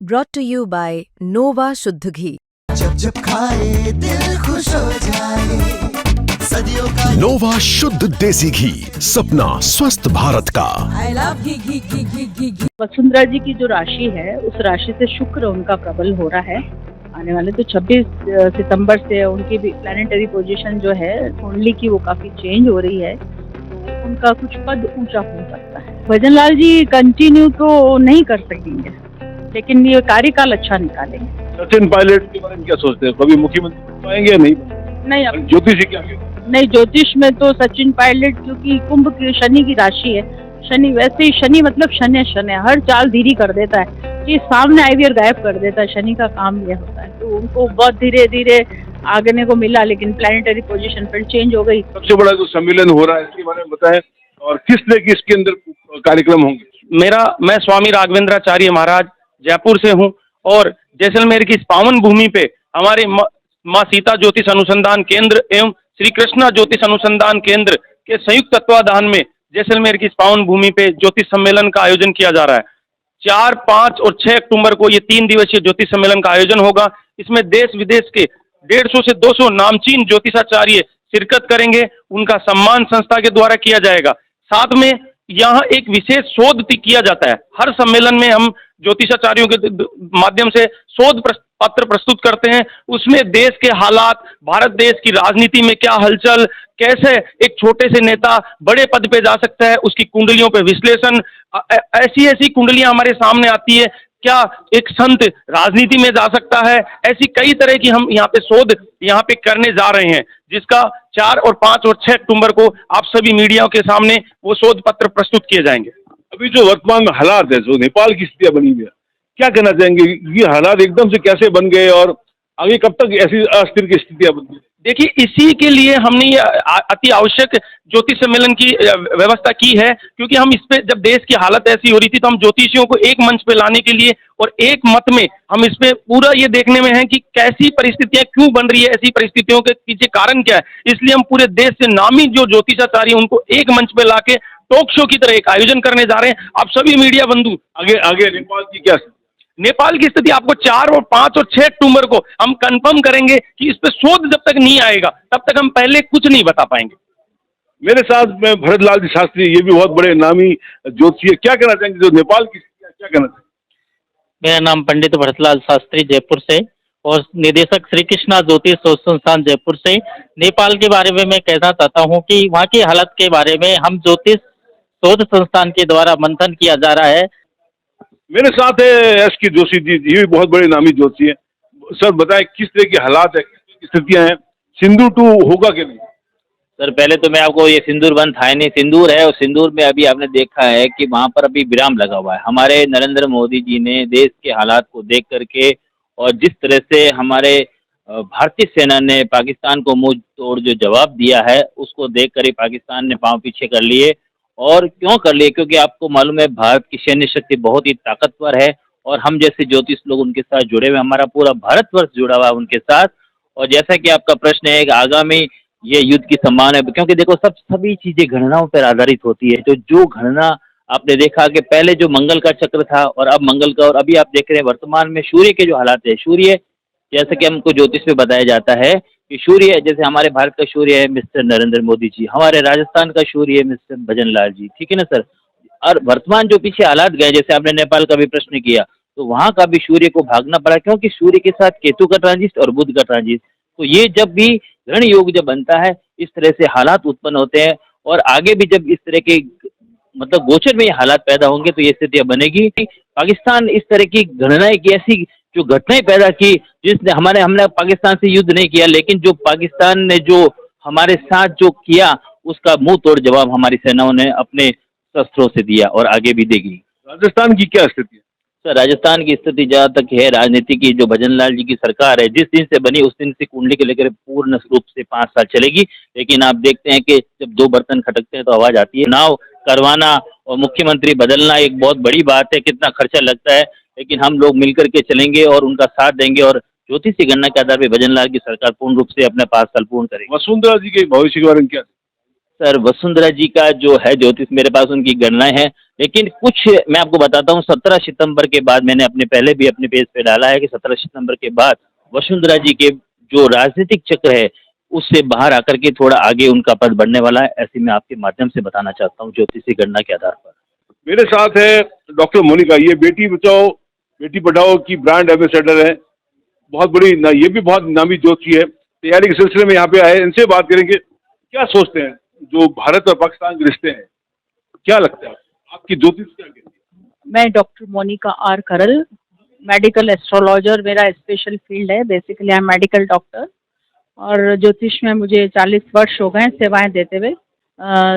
brought to you by Nova शुद्ध घी। जब जब खाए दिल खुश हो जाए, सदियों का नोवा शुद्ध देसी घी, सपना स्वस्थ भारत का। I love घी घी घी घी घी घी। वसुंधरा जी की जो राशि है उस राशि से शुक्र उनका प्रबल हो रहा है। आने वाले तो 26 सितंबर से उनकी भी प्लैनेटरी पोजीशन जो है कुंडली की वो काफी चेंज हो रही है, तो उनका कुछ पद ऊंचा हो सकता है। भजनलाल जी कंटिन्यू तो नहीं कर सकेंगे, लेकिन ये कार्यकाल अच्छा निकालेंगे। सचिन पायलट के बारे में क्या सोचते हैं, कभी मुख्यमंत्री बन पाएंगे या नहीं? नहीं, अब ज्योतिषी क्या नहीं, ज्योतिष में तो सचिन पायलट, क्योंकि कुंभ की शनि की राशि है। शनि वैसे ही शनि मतलब शनि हर चाल धीरे कर देता है, कि सामने आई हुई और गायब कर देता है। शनि का काम यह होता है, तो उनको बहुत धीरे धीरे आगने को मिला, लेकिन प्लैनेटरी पोजीशन फिर चेंज हो गई। सबसे बड़ा जो सम्मेलन हो रहा है इसके बारे में बताएं, और किस तरह के इसके अंदर कार्यक्रम होंगे? मैं स्वामी राघवेंद्राचार्य महाराज जयपुर से हूँ, और जैसलमेर की इस पावन भूमि पे हमारे माँ सीता ज्योतिष अनुसंधान केंद्र एवं श्री कृष्णा ज्योतिष अनुसंधान केंद्र के संयुक्त तत्वाधान में जैसलमेर की इस पावन भूमि पे ज्योतिष सम्मेलन का आयोजन किया जा रहा है। 4, 5 और 6 अक्टूबर को ये 3 दिवसीय ज्योतिष सम्मेलन का आयोजन होगा। इसमें देश विदेश के 150 से 200 नामचीन ज्योतिषाचार्य शिरकत करेंगे। उनका सम्मान संस्था के द्वारा किया जाएगा। साथ में यहाँ एक विशेष शोध किया जाता है। हर सम्मेलन में हम ज्योतिषाचार्यों के माध्यम से शोध पत्र प्रस्तुत करते हैं। उसमें देश के हालात, भारत देश की राजनीति में क्या हलचल, कैसे एक छोटे से नेता बड़े पद पे जा सकता है, उसकी कुंडलियों पे विश्लेषण, ऐसी कुंडलियां हमारे सामने आती है। क्या एक संत राजनीति में जा सकता है? ऐसी कई तरह की हम यहाँ पे शोध यहाँ पे करने जा रहे हैं, जिसका 4 और 5 और 6 अक्टूबर को आप सभी मीडिया के सामने वो शोध पत्र प्रस्तुत किए जाएंगे। अभी जो वर्तमान में हालात है, जो नेपाल की स्थितियां बनी हुई है, क्या कहना चाहेंगे? ये हालात एकदम से कैसे बन गए और आगे कब तक ऐसी अस्थिर की स्थितियां बन गई? देखिए, इसी के लिए हमने ये अति आवश्यक ज्योतिष सम्मेलन की व्यवस्था की है, क्योंकि हम इस पे जब देश की हालत ऐसी हो रही थी, तो हम ज्योतिषियों को एक मंच पे लाने के लिए और एक मत में हम इस पे पूरा ये देखने में है कि कैसी परिस्थितियां क्यों बन रही है, ऐसी परिस्थितियों के पीछे कारण क्या है। इसलिए हम पूरे देश से नामी जो ज्योतिषाचार्य उनको एक मंच पे लाके टॉक शो की तरह एक आयोजन करने जा रहे हैं। आप सभी मीडिया बंधु आगे नेपाल की क्या? नेपाल की स्थिति आपको 4 और 5 और 6 अक्टूबर को हम कंफर्म करेंगे कि इस पे शोध जब तक नहीं आएगा तब तक हम पहले कुछ नहीं बता पाएंगे। मेरे साथ में भरतलाल जी शास्त्री, ये भी बहुत बड़े नामी ज्योतिषी है। क्या कहना चाहेंगे जो नेपाल की स्थिति, क्या कहना चाहेंगे? मेरा नाम पंडित भरतलाल शास्त्री जयपुर से, और निदेशक श्री कृष्णा ज्योतिष शोध संस्थान जयपुर से। नेपाल के बारे में मैं कहना चाहता हूँ कि वहाँ की हालत के बारे में हम ज्योतिष शोध संस्थान के द्वारा मंथन किया जा रहा है। मेरे साथ है एस के जोशी जी, ये भी बहुत बड़े नामी ज्योतिषी है। सर बताएं किस तरह की हालात है, किस तरह की स्थितियां हैं, सिंदूर 2 होगा कि नहीं? सर पहले तो मैं आपको, ये सिंदूर बंद था नहीं, सिंदूर है, और सिंदूर में अभी आपने देखा है कि वहाँ पर अभी विराम लगा हुआ है। हमारे नरेंद्र मोदी जी ने देश के हालात को देख करके, और जिस तरह से हमारे भारतीय सेना ने पाकिस्तान को मुंह तोड़ जो जवाब दिया है, उसको देख कर ही पाकिस्तान ने पाँव पीछे कर लिए। और क्यों कर लिए? क्योंकि आपको मालूम है भारत की सैन्य शक्ति बहुत ही ताकतवर है, और हम जैसे ज्योतिष लोग उनके साथ जुड़े हुए, हमारा पूरा भारतवर्ष जुड़ा हुआ है उनके साथ। और जैसा कि आपका प्रश्न है कि आगामी ये युद्ध की संभावना है, क्योंकि देखो सभी चीजें गणनाओं पर आधारित होती है। तो जो गणना आपने देखा कि पहले जो मंगल का चक्र था और अब मंगल का, और अभी आप देख रहे हैं वर्तमान में सूर्य के जो हालात है। सूर्य जैसे कि हमको ज्योतिष में बताया जाता है कि सूर्य, जैसे हमारे भारत का सूर्य है मिस्टर नरेंद्र मोदी जी, हमारे राजस्थान का सूर्य है मिस्टर भजनलाल जी, ठीक है ना सर। और वर्तमान जो पीछे हालात गए, जैसे आपने नेपाल का भी प्रश्न किया, तो वहाँ का भी सूर्य को भागना पड़ा, क्योंकि सूर्य के साथ केतु का ट्रांजिट और बुध का ट्रांजिट। तो ये जब भी ग्रहण योग जब बनता है, इस तरह से हालात उत्पन्न होते हैं, और आगे भी जब इस तरह के मतलब गोचर में ये हालात पैदा होंगे तो ये स्थितियां बनेगी। पाकिस्तान इस तरह की गणनाएं की, ऐसी जो घटनाएं पैदा की, जिसने हमने पाकिस्तान से युद्ध नहीं किया, लेकिन जो पाकिस्तान ने जो हमारे साथ जो किया, उसका मुंह तोड़ जवाब हमारी सेनाओं ने अपने शस्त्रों से दिया और आगे भी देगी। राजस्थान की क्या स्थिति है? सर राजस्थान की स्थिति जहाँ तक है राजनीति की, जो भजनलाल जी की सरकार है, जिस दिन से बनी उस दिन से कुंडली के लेकर पूर्ण रूप से 5 साल चलेगी। लेकिन आप देखते हैं कि जब 2 बर्तन खटकते हैं तो आवाज आती है। चुनाव करवाना और मुख्यमंत्री बदलना एक बहुत बड़ी बात है, कितना खर्चा लगता है, लेकिन हम लोग मिलकर के चलेंगे और उनका साथ देंगे, और ज्योतिषी गणना के आधार पर भजनलाल की सरकार पूर्ण रूप से अपने 5 साल पूर्ण करेगी। वसुंधरा जी के भविष्य के बारे में क्या? सर वसुंधरा जी का जो है ज्योतिष, मेरे पास उनकी गणनाएं हैं। लेकिन कुछ मैं आपको बताता हूँ, 17 सितंबर के बाद मैंने अपने पहले भी अपने पेज पे डाला है कि 17 सितंबर के बाद वसुंधरा जी के जो राजनीतिक चक्र है उससे बाहर आकर के थोड़ा आगे उनका पद बढ़ने वाला है। ऐसे में आपके माध्यम से बताना चाहता हूँ ज्योतिषी गणना के आधार पर। मेरे साथ है डॉक्टर मोनिका, ये बेटी बचाओ बेटी पढ़ाओ की ब्रांड एम्बेसडर है, बहुत बड़ी ये भी बहुत नामी ज्योतिषी है, तैयारी के सिलसिले में यहाँ पे आए। इनसे बात करेंगे, क्या सोचते हैं जो भारत और पाकिस्तान के रिश्ते हैं, क्या लगता है आपकी ज्योतिष क्या कहती है? मैं डॉक्टर मोनिका आर करल, मेडिकल एस्ट्रोलॉजर मेरा स्पेशल फील्ड है। Basically I am medical doctor और ज्योतिष में मुझे 40 वर्ष हो गए सेवाएं देते हुए।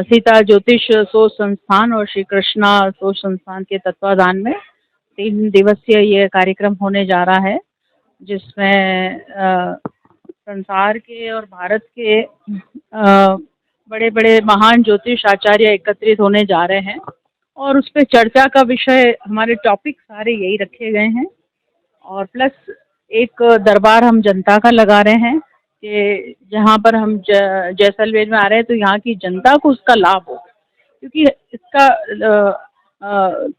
सीता ज्योतिष सोच संस्थान और श्री कृष्णा सोच संस्थान के तत्वाधान में 3 दिवसीय ये कार्यक्रम होने जा रहा है, जिसमें संसार के और भारत के बड़े बड़े महान ज्योतिष आचार्य एकत्रित होने जा रहे हैं और उस पर चर्चा का विषय, हमारे टॉपिक सारे यही रखे गए हैं। और प्लस एक दरबार हम जनता का लगा रहे हैं कि जहाँ पर हम जैसलमेर में आ रहे हैं तो यहाँ की जनता को उसका लाभ हो, क्योंकि इसका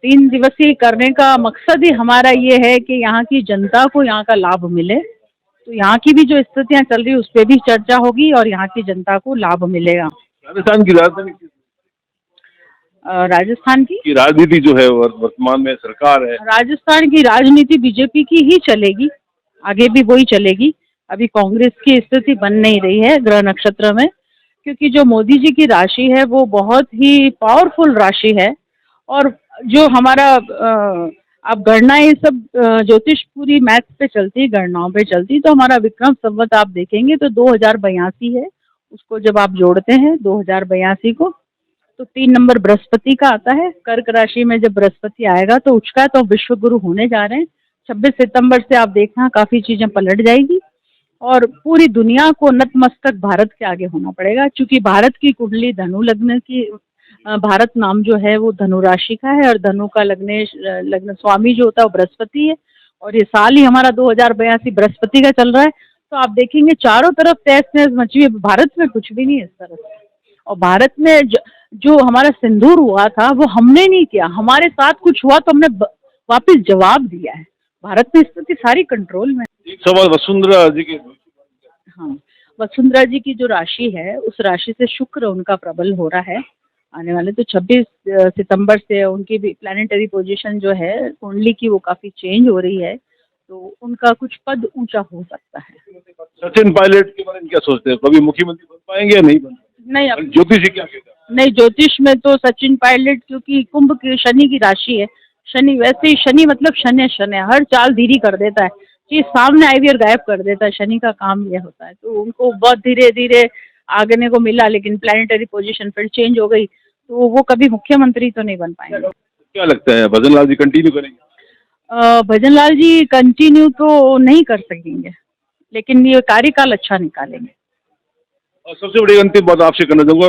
3 दिवसीय करने का मकसद ही हमारा ये है कि यहाँ की जनता को यहाँ का लाभ मिले। तो यहाँ की भी जो स्थितियाँ चल रही है उस पर भी चर्चा होगी और यहाँ की जनता को लाभ मिलेगा। राजस्थान की राजधानी राजस्थान की राजनीति जो है वर्तमान में सरकार है, राजस्थान की राजनीति बीजेपी की ही चलेगी, आगे भी वही चलेगी। अभी कांग्रेस की स्थिति बन नहीं रही है ग्रह नक्षत्र में, क्योंकि जो मोदी जी की राशि है वो बहुत ही पावरफुल राशि है। और जो हमारा अब गणनाएं सब ज्योतिष पूरी मैथ्स पे चलती, गणनाओं पे चलती, तो हमारा विक्रम संवत आप देखेंगे तो 2082 है। उसको जब आप जोड़ते हैं 2082 को तो 3 नंबर बृहस्पति का आता है। कर्क राशि में जब बृहस्पति आएगा तो उचका, तो विश्व गुरु होने जा रहे हैं। 26 सितंबर से आप देखना काफ़ी चीज़ें पलट जाएगी और पूरी दुनिया को नतमस्तक भारत के आगे होना पड़ेगा, क्योंकि भारत की कुंडली धनु लग्न की, भारत नाम जो है वो धनु राशि का है और धनु का लग्न स्वामी जो होता है वो बृहस्पति है। और ये साल ही हमारा 2082 बृहस्पति का चल रहा है। तो आप देखेंगे चारों तरफ तहस नहस मची हुई, भारत में कुछ भी नहीं है इस तरह से। और भारत में जो हमारा सिंदूर हुआ था वो हमने नहीं किया, हमारे साथ कुछ हुआ तो हमने वापस जवाब दिया है। भारत में स्थिति सारी कंट्रोल में। एक सवाल वसुंधरा जी के, हाँ, वसुंधरा जी की जो राशि है उस राशि से शुक्र उनका प्रबल हो रहा है आने वाले, तो 26 सितंबर से उनकी भी प्लानिटरी पोजीशन जो है कुंडली की वो काफ़ी चेंज हो रही है, तो उनका कुछ पद ऊंचा हो सकता है। सचिन पायलट के बारे में क्या सोचते हैं, कभी मुख्यमंत्री बन पाएंगे या नहीं बन? नहीं, ज्योतिषी क्या कहते हैं? नहीं, ज्योतिष में तो सचिन पायलट, क्योंकि कुंभ की शनि की राशि है, शनि वैसे ही शनि मतलब शनि हर चाल धीरे कर देता है, चीज सामने आई हुई और गायब कर देता है। शनि का काम यह होता है, तो उनको बहुत धीरे धीरे आगने को मिला, लेकिन प्लानिटरी पोजीशन फिर चेंज हो गई, तो वो कभी मुख्यमंत्री तो नहीं बन पाएंगे। क्या लगता है भजन लाल जी कंटिन्यू करेंगे? भजन लाल जी कंटिन्यू तो नहीं कर सकेंगे, लेकिन ये कार्यकाल अच्छा निकालेंगे। और सबसे बड़ी अंतिम बात आपसे करना चाहूंगा,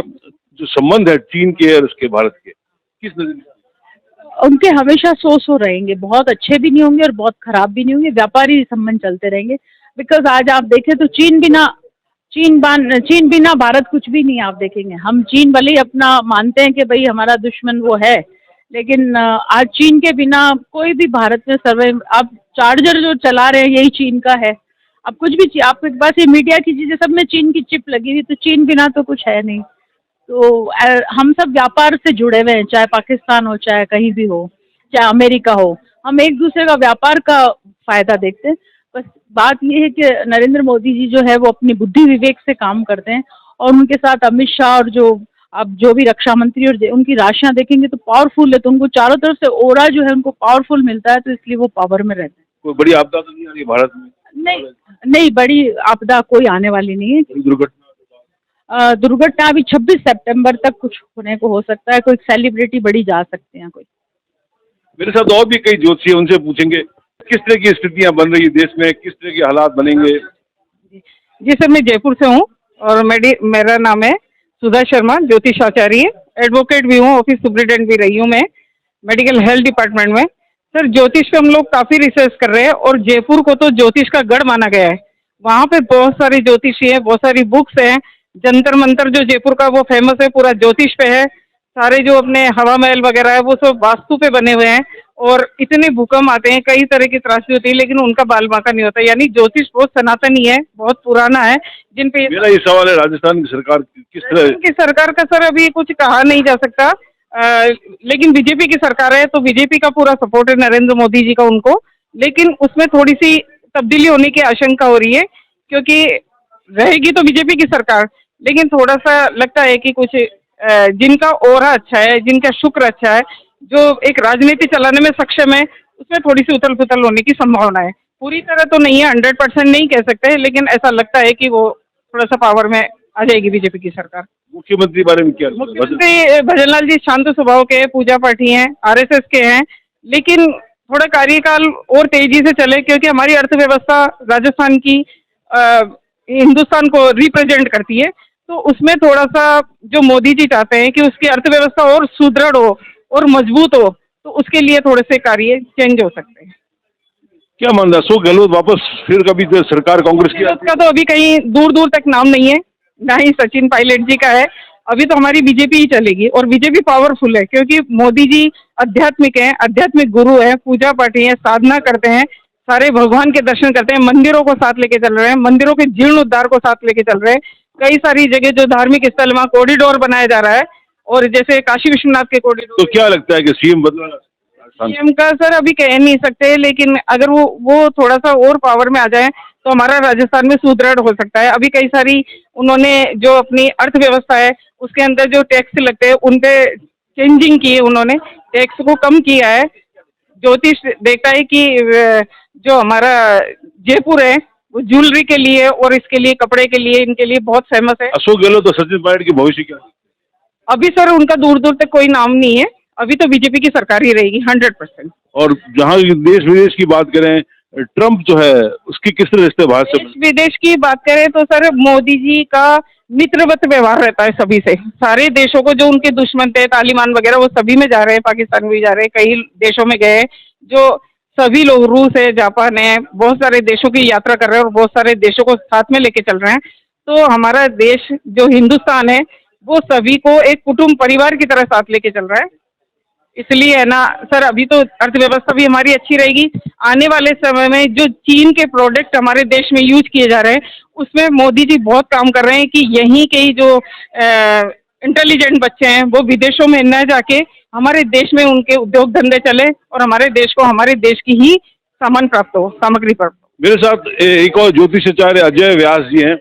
जो संबंध है चीन के और उसके भारत के, किस नजर से? उनके हमेशा सो रहेंगे, बहुत अच्छे भी नहीं होंगे और बहुत खराब भी नहीं होंगे, व्यापारी संबंध चलते रहेंगे। बिकॉज आज आप देखें तो चीन बिना भारत कुछ भी नहीं। आप देखेंगे हम चीन भले ही अपना मानते हैं कि भाई हमारा दुश्मन वो है, लेकिन आज चीन के बिना कोई भी भारत में सर्वाइव, आप चार्जर जो चला रहे हैं यही चीन का है। अब कुछ भी आपके पास ये मीडिया की चीजें सब में चीन की चिप लगी हुई, तो चीन बिना तो कुछ है नहीं। तो हम सब व्यापार से जुड़े हुए हैं, चाहे पाकिस्तान हो, चाहे कहीं भी हो, चाहे अमेरिका हो, हम एक दूसरे का व्यापार का फायदा देखते हैं। बस बात ये है कि नरेंद्र मोदी जी जो है वो अपनी बुद्धि विवेक से काम करते हैं, और उनके साथ अमित शाह और जो भी रक्षा मंत्री और उनकी राशियां देखेंगे तो पावरफुल है, तो उनको चारों तरफ से ओरा जो है उनको पावरफुल मिलता है, तो इसलिए वो पावर में रहते हैं। कोई बड़ी आपदा तो नहीं आ रही भारत में? नहीं, बड़ी आपदा कोई आने वाली नहीं है। दुर्घटना अभी 26 सितंबर तक कुछ होने को हो सकता है, कोई सेलिब्रिटी बड़ी जा सकते हैं कोई। मेरे साथ और भी कई ज्योतिषी, उनसे पूछेंगे किस तरह की स्थितियां बन रही है देश में, किस तरह के हालात बनेंगे। जी सर, मैं जयपुर से हूँ और मेरा नाम है सुधा शर्मा, ज्योतिष आचार्य, एडवोकेट भी हूँ, ऑफिस सुप्रिटेंडेंट भी रही हूँ मैं मेडिकल हेल्थ डिपार्टमेंट में। सर ज्योतिष पे हम लोग काफ़ी रिसर्च कर रहे हैं और जयपुर को तो ज्योतिष का गढ़ माना गया है। वहाँ पे बहुत सारे ज्योतिषी हैं, बहुत सारी बुक्स हैं। जंतर मंतर जो जयपुर का वो फेमस है, पूरा ज्योतिष पे है। सारे जो अपने हवा महल वगैरह है वो सब वास्तु पे बने हुए हैं, और इतने भूकंप आते हैं, कई तरह की त्रासदी होती है, लेकिन उनका बाल बांका नहीं होता। यानी ज्योतिष बहुत सनातनी है, बहुत पुराना है, जिन पे मेरा ये सवाल है, राजस्थान की सरकार किस तरह की सरकार का सर अभी कुछ कहा नहीं जा सकता, लेकिन बीजेपी की सरकार है तो बीजेपी का पूरा सपोर्ट है नरेंद्र मोदी जी का उनको, लेकिन उसमें थोड़ी सी तब्दीली होने की आशंका हो रही है, क्योंकि रहेगी तो बीजेपी की सरकार, लेकिन थोड़ा सा लगता है कि कुछ जिनका ओरा अच्छा है, जिनका शुक्र अच्छा है, जो एक राजनीति चलाने में सक्षम है, उसमें थोड़ी सी उथल पुथल होने की संभावना है। पूरी तरह तो नहीं है, 100% नहीं कह सकते, लेकिन ऐसा लगता है कि वो थोड़ा सा पावर में आ जाएगी बीजेपी की सरकार। मुख्यमंत्री बारे में क्या? मुख्यमंत्री भजनलाल जी शांत स्वभाव के, पूजा पाठी हैं, आरएसएस के हैं, लेकिन थोड़ा कार्यकाल और तेजी से चले, क्योंकि हमारी अर्थव्यवस्था राजस्थान की हिंदुस्तान को रिप्रेजेंट करती है, तो उसमें थोड़ा सा जो मोदी जी चाहते हैं कि उसकी अर्थव्यवस्था और सुदृढ़ हो और मजबूत हो, तो उसके लिए थोड़े से कार्य चेंज हो सकते हैं। क्या मानना, अशोक गहलोत वापस फिर कभी तो सरकार कांग्रेस की? उसका तो अभी कहीं दूर दूर तक नाम नहीं है, ना ही सचिन पायलट जी का है। अभी तो हमारी बीजेपी ही चलेगी, और बीजेपी पावरफुल है, क्योंकि मोदी जी आध्यात्मिक हैं, आध्यात्मिक गुरु हैं, पूजा पाठी हैं, साधना करते हैं, सारे भगवान के दर्शन करते हैं, मंदिरों को साथ लेके चल रहे हैं, मंदिरों के जीर्णोद्धार को साथ लेके चल रहे हैं। कई सारी जगह जो धार्मिक स्थल, वहाँ कॉरिडोर बनाया जा रहा है, और जैसे काशी विश्वनाथ के कॉरिडोर। तो क्या लगता है कि सीएम बदला? सीएम का सर अभी कह नहीं सकते, लेकिन अगर वो थोड़ा सा और पावर में आ जाए तो हमारा राजस्थान में सुदृढ़ हो सकता है। अभी कई सारी उन्होंने जो अपनी अर्थव्यवस्था है उसके अंदर जो टैक्स लगते हैं उन पे चेंजिंग की है, उन्होंने टैक्स को कम किया है। ज्योतिष देखता है कि जो हमारा जयपुर है वो ज्वेलरी के लिए और इसके लिए, कपड़े के लिए, इनके लिए बहुत फेमस है। अशोक गहलोत तो सचिन पायलट की भविष्य क्या? अभी सर उनका दूर दूर तक कोई नाम नहीं है, अभी तो बीजेपी की सरकार ही रहेगी 100%। और जहाँ देश विदेश की बात करें, ट्रम्प जो है उसकी किस तरह रिश्ते भारत से? देश विदेश की बात करें तो सर मोदी जी का मित्रवत व्यवहार रहता है सभी से, सारे देशों को। जो उनके दुश्मन थे तालिबान वगैरह, वो सभी में जा रहे हैं, पाकिस्तान में भी जा रहे हैं, कई देशों में गए, जो सभी लोग, रूस है, जापान है, बहुत सारे देशों की यात्रा कर रहे हैं और बहुत सारे देशों को साथ में लेके चल रहे हैं। तो हमारा देश जो हिंदुस्तान है वो सभी को एक कुटुंब परिवार की तरह साथ लेके चल रहा है, इसलिए है ना सर। अभी तो अर्थव्यवस्था भी हमारी अच्छी रहेगी। आने वाले समय में जो चीन के प्रोडक्ट हमारे देश में यूज किए जा रहे हैं उसमें मोदी जी बहुत काम कर रहे हैं कि यहीं के ही जो इंटेलिजेंट बच्चे हैं वो विदेशों में न जाके हमारे देश में उनके उद्योग धंधे चले और हमारे देश को, हमारे देश की ही सामान प्राप्त हो, सामग्री प्राप्त हो। मेरे साथ एक और ज्योतिषाचार्य अजय व्यास जी हैं,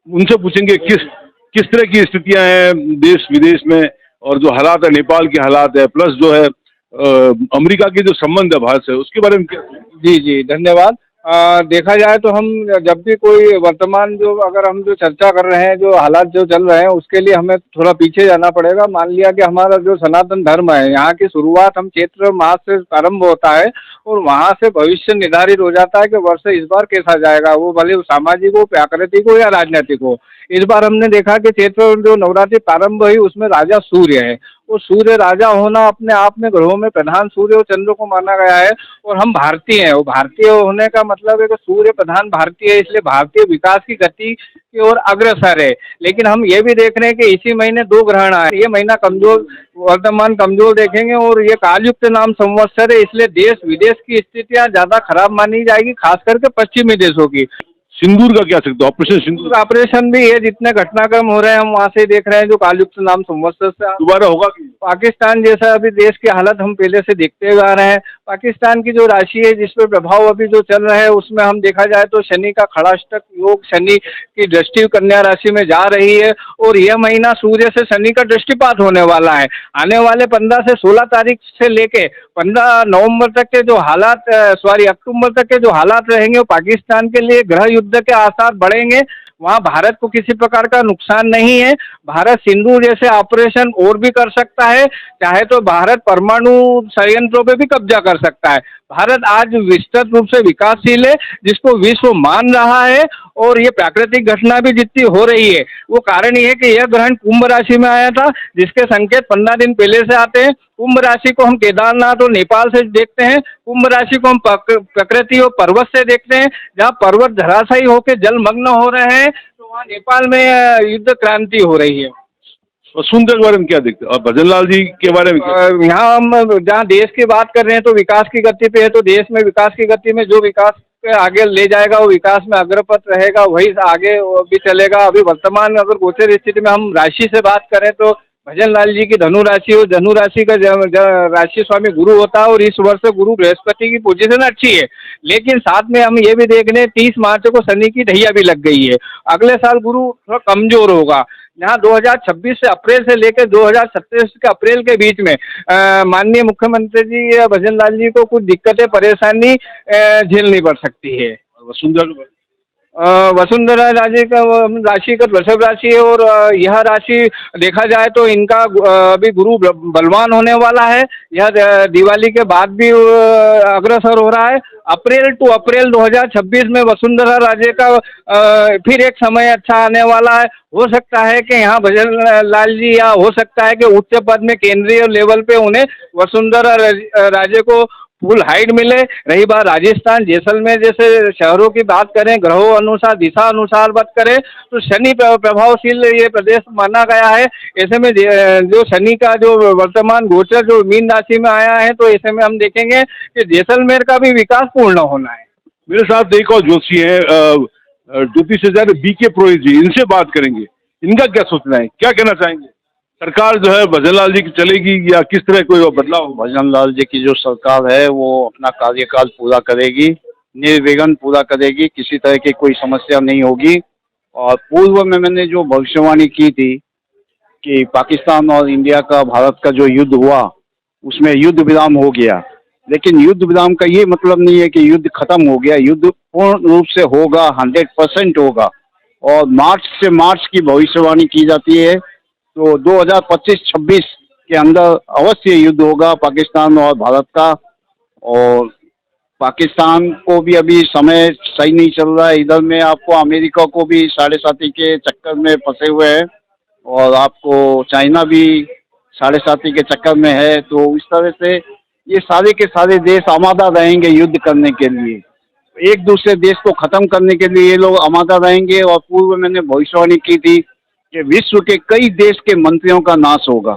उनसे पूछेंगे किस तरह की स्थितियां हैं देश विदेश में, और जो हालात है, नेपाल के हालात है, प्लस जो है अमेरिका के जो संबंध है भारत से, उसके बारे में क्या? जी धन्यवाद। देखा जाए तो हम जब भी कोई वर्तमान जो अगर हम जो चर्चा कर रहे हैं, जो हालात जो चल रहे हैं, उसके लिए हमें थोड़ा पीछे जाना पड़ेगा। मान लिया कि हमारा जो सनातन धर्म है, यहाँ की शुरुआत हम चैत्र मास से प्रारंभ होता है और वहाँ से भविष्य निर्धारित हो जाता है कि वर्ष इस बार कैसा जाएगा, वो भले सामाजिक हो, प्राकृतिक हो या राजनीतिक हो। इस बार हमने देखा कि चैत्र जो नवरात्रि प्रारंभ हुई उसमें राजा सूर्य है, वो सूर्य राजा होना अपने आप में ग्रहों में प्रधान सूर्य और चंद्र को माना गया है, और हम भारतीय हैं। वो भारतीय होने का मतलब है कि सूर्य प्रधान भारतीय है, इसलिए भारतीय विकास की गति की ओर अग्रसर है। लेकिन हम ये भी देख रहे हैं कि इसी महीने 2 ग्रहण आए, ये महीना कमजोर, वर्तमान कमजोर देखेंगे, और ये कालयुक्त नाम संवत्सर है, इसलिए देश विदेश की स्थितियाँ ज्यादा खराब मानी जाएगी, खास करके पश्चिमी देशों की। सिंदूर का क्या सकते हो? ऑपरेशन सिंदूर ऑपरेशन भी है, जितने घटनाक्रम हो रहे हैं हम वहाँ से देख रहे हैं, जो कालयुक्त नाम संवत्सर से दोबारा होगा कि? पाकिस्तान जैसा अभी देश की हालत हम पहले से देखते हुए आ रहे हैं। पाकिस्तान की जो राशि है जिस पर प्रभाव अभी जो चल रहा है, उसमें हम देखा जाए तो शनि का खड़ाष्टक योग, शनि की दृष्टि कन्या राशि में जा रही है, और यह महीना सूर्य से शनि का दृष्टिपात होने वाला है। आने वाले 15 से 16 तारीख से लेके 15 नवंबर तक के जो हालात, अक्टूबर तक के जो हालात रहेंगे, वो पाकिस्तान के लिए गृह युद्ध के आसार बढ़ेंगे। वहाँ भारत को किसी प्रकार का नुकसान नहीं है। भारत सिंदूर जैसे ऑपरेशन और भी कर सकता है, चाहे तो भारत परमाणु संयंत्रों पे भी कब्जा कर सकता है। भारत आज विस्तृत रूप से विकासशील है, जिसको विश्व मान रहा है, और ये प्राकृतिक घटना भी जितनी हो रही है, वो कारण ये है कि यह ग्रहण कुंभ राशि में आया था, जिसके संकेत 15 दिन पहले से आते हैं। कुंभ राशि को हम केदारनाथ और नेपाल से देखते हैं, कुंभ राशि को हम प्रकृति और पर्वत से देखते हैं। जहाँ पर्वत धराशायी होकर जलमग्न हो रहे हैं, तो वहाँ नेपाल में युद्ध क्रांति हो रही है। वसुंधरा के बारे में क्या देखते हैं और भजनलाल जी के बारे में क्या? यहाँ हम जहाँ देश की बात कर रहे हैं तो विकास की गति पे है, तो देश में विकास की गति में जो विकास के आगे ले जाएगा वो विकास में अग्रपथ रहेगा, वही आगे भी चलेगा। अभी वर्तमान अगर गोचर स्थिति में हम राशि से बात करें तो भजनलाल जी की धनु राशि हो, धनु राशि का राशि स्वामी गुरु होता है और इस वर्ष गुरु बृहस्पति की पोजीशन अच्छी है, लेकिन साथ में हम ये भी देख रहे हैं 30 मार्च को शनि की ढैया भी लग गई है। अगले साल गुरु थोड़ा कमजोर होगा। यहाँ 2026 से अप्रैल से लेकर 2027 के अप्रैल के बीच में माननीय मुख्यमंत्री जी भजनलाल जी को कुछ दिक्कतें परेशानी झेलनी पड़ सकती है। वसुंधरा राशि का वृषभ राशि है और यह राशि देखा जाए तो इनका अभी गुरु बलवान होने वाला है। यह दिवाली के बाद भी अग्रसर हो रहा है। अप्रैल टू अप्रैल 2026 में वसुंधरा राजे का फिर एक समय अच्छा आने वाला है। हो सकता है कि यहाँ भजनलाल जी या हो सकता है कि उच्च पद में केंद्रीय लेवल पे उन्हें वसुंधरा राजे को फुल हाइट मिले। रही बात राजस्थान जैसलमेर जैसे शहरों की बात करें, ग्रहों अनुसार दिशा अनुसार बात करें तो शनि प्रभावशील ये प्रदेश माना गया है। ऐसे में जो शनि का जो वर्तमान गोचर जो मीन राशि में आया है तो ऐसे में हम देखेंगे कि जैसलमेर का भी विकास पूर्ण होना है। मेरे साथ एक और जोशी है ज्योतिषाचार्य बीके पुरोहित जी, इनसे बात करेंगे। इनका क्या सोचना है, क्या कहना चाहेंगे? सरकार जो है भजनलाल जी की चलेगी या किस तरह कोई बदलाव? भजनलाल जी की जो सरकार है वो अपना कार्यकाल पूरा करेगी, निर्विघ्न पूरा करेगी, किसी तरह की कोई समस्या नहीं होगी। और पूर्व में मैंने जो भविष्यवाणी की थी कि पाकिस्तान और इंडिया का भारत का जो युद्ध हुआ उसमें युद्ध विराम हो गया, लेकिन युद्ध विराम का ये मतलब नहीं है कि युद्ध खत्म हो गया। युद्ध पूर्ण रूप से होगा, 100% होगा। और मार्च की भविष्यवाणी की जाती है तो 2025-26 के अंदर अवश्य युद्ध होगा पाकिस्तान और भारत का। और पाकिस्तान को भी अभी समय सही नहीं चल रहा है। इधर में आपको अमेरिका को भी 7.5 के चक्कर में फंसे हुए हैं और आपको चाइना भी 7.5 के चक्कर में है। तो इस तरह से ये सारे के सारे देश आमादा रहेंगे युद्ध करने के लिए, एक दूसरे देश को खत्म करने के लिए ये लोग आमादा रहेंगे। और पूर्व मैंने भविष्यवाणी की थी कि विश्व के कई देश के मंत्रियों का नाश होगा,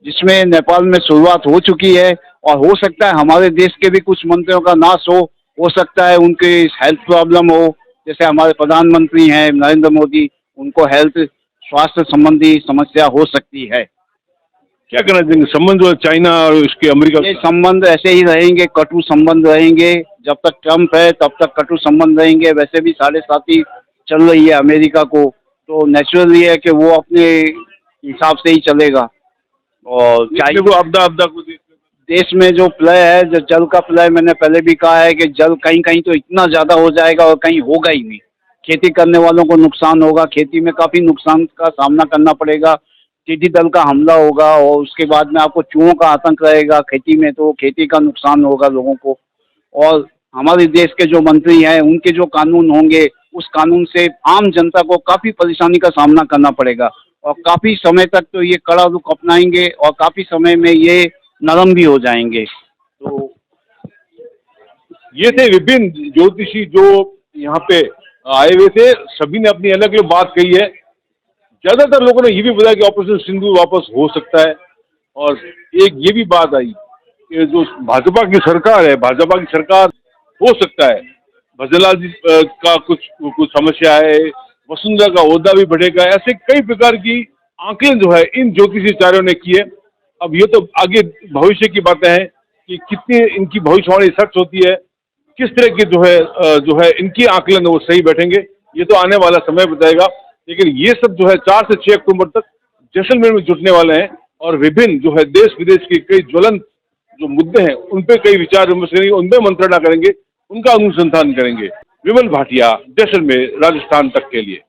जिसमें नेपाल में शुरुआत हो चुकी है और हो सकता है हमारे देश के भी कुछ मंत्रियों का नाश हो सकता है उनके हेल्थ प्रॉब्लम हो। जैसे हमारे प्रधानमंत्री हैं नरेंद्र मोदी, उनको हेल्थ स्वास्थ्य संबंधी समस्या हो सकती है। क्या कहना चाहेंगे संबंध जो चाइना और उसके अमेरिका? ये संबंध ऐसे ही रहेंगे, कटु संबंध रहेंगे। जब तक ट्रम्प है तब तक कटु संबंध रहेंगे। वैसे भी 7.5 चल रही है अमेरिका को, तो नेचुरली है कि वो अपने हिसाब से ही चलेगा। और चाइना आपदा को देश में जो प्रलय है, जो जल का प्रलय, मैंने पहले भी कहा है कि जल कहीं कहीं तो इतना ज़्यादा हो जाएगा और कहीं होगा ही नहीं। खेती करने वालों को नुकसान होगा, खेती में काफ़ी नुकसान का सामना करना पड़ेगा। टिड्डी दल का हमला होगा और उसके बाद में आपको चूहों का आतंक रहेगा खेती में, तो खेती का नुकसान होगा लोगों को। और हमारे देश के जो मंत्री हैं उनके जो कानून होंगे उस कानून से आम जनता को काफ़ी परेशानी का सामना करना पड़ेगा और काफ़ी समय तक तो ये कड़ा रुख अपनाएंगे और काफ़ी समय में ये नरम भी हो जाएंगे। तो ये थे विभिन्न ज्योतिषी जो यहाँ पे आए हुए थे। सभी ने अपनी अलग अलग बात कही है। ज्यादातर लोगों ने ये भी बताया कि ऑपरेशन सिंदूर वापस हो सकता है। और एक ये भी बात आई कि जो भाजपा की सरकार है, भाजपा की सरकार हो सकता है भजनलाल जी का कुछ समस्या है, वसुंधरा का ओहदा भी बढ़ेगा। ऐसे कई प्रकार की आंकलन जो है इन ज्योतिषाचार्यों ने की है। अब ये तो आगे भविष्य की बातें हैं कि कितनी इनकी भविष्यवाणी सच होती है, किस तरह की जो है इनकी आंकलन वो सही बैठेंगे, ये तो आने वाला समय बताएगा। लेकिन ये सब जो है 4 से 6 अक्टूबर तक जैसलमेर में जुटने वाले हैं और विभिन्न जो है देश विदेश के कई ज्वलंत जो मुद्दे हैं उन पे कई विचार विमर्श करेंगे, उनपे मंत्रणा करेंगे, उनका अनुसंधान करेंगे। विमल भाटिया, जैसलमेर, राजस्थान तक के लिए।